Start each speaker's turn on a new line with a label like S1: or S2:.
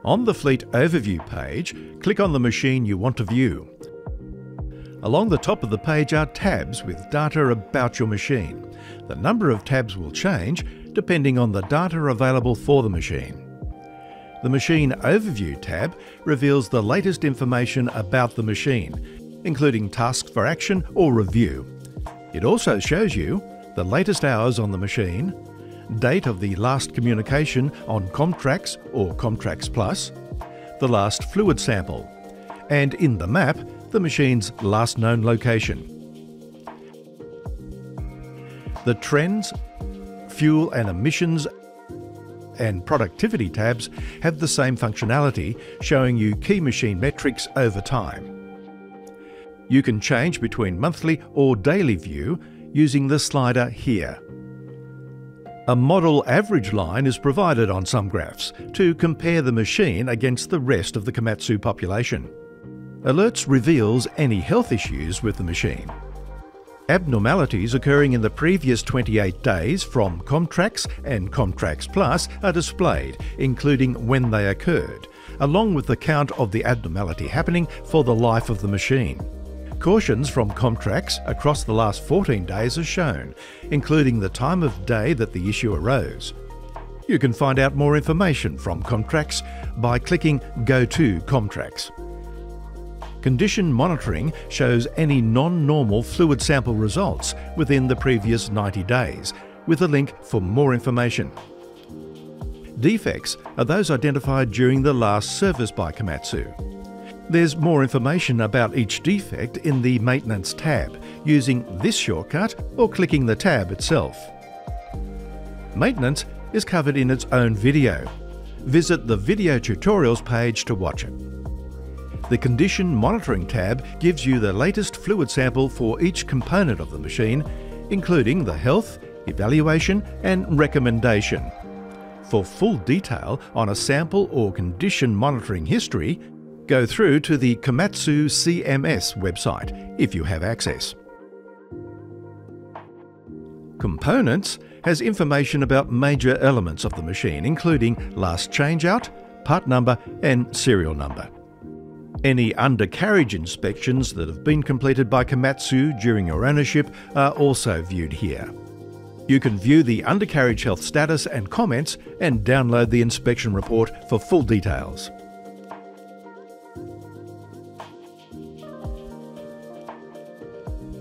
S1: On the Fleet Overview page, click on the machine you want to view. Along the top of the page are tabs with data about your machine. The number of tabs will change depending on the data available for the machine. The Machine Overview tab reveals the latest information about the machine, including tasks for action or review. It also shows you the latest hours on the machine, date of the last communication on Comtrax or Comtrax Plus, the last fluid sample, and in the map, the machine's last known location. The Trends, Fuel and Emissions and Productivity tabs have the same functionality, showing you key machine metrics over time. You can change between monthly or daily view using the slider here. A model average line is provided on some graphs to compare the machine against the rest of the Komatsu population. Alerts reveals any health issues with the machine. Abnormalities occurring in the previous 28 days from Comtrax and Comtrax Plus are displayed, including when they occurred, along with the count of the abnormality happening for the life of the machine. Cautions from Comtrax across the last 14 days are shown, including the time of day that the issue arose. You can find out more information from Comtrax by clicking Go to Comtrax. Condition monitoring shows any non-normal fluid sample results within the previous 90 days, with a link for more information. Defects are those identified during the last service by Komatsu. There's more information about each defect in the Maintenance tab, using this shortcut or clicking the tab itself. Maintenance is covered in its own video. Visit the Video Tutorials page to watch it. The Condition Monitoring tab gives you the latest fluid sample for each component of the machine, including the health, evaluation and recommendation. For full detail on a sample or condition monitoring history, go through to the Komatsu CMS website if you have access. Components has information about major elements of the machine, including last changeout, part number and serial number. Any undercarriage inspections that have been completed by Komatsu during your ownership are also viewed here. You can view the undercarriage health status and comments and download the inspection report for full details.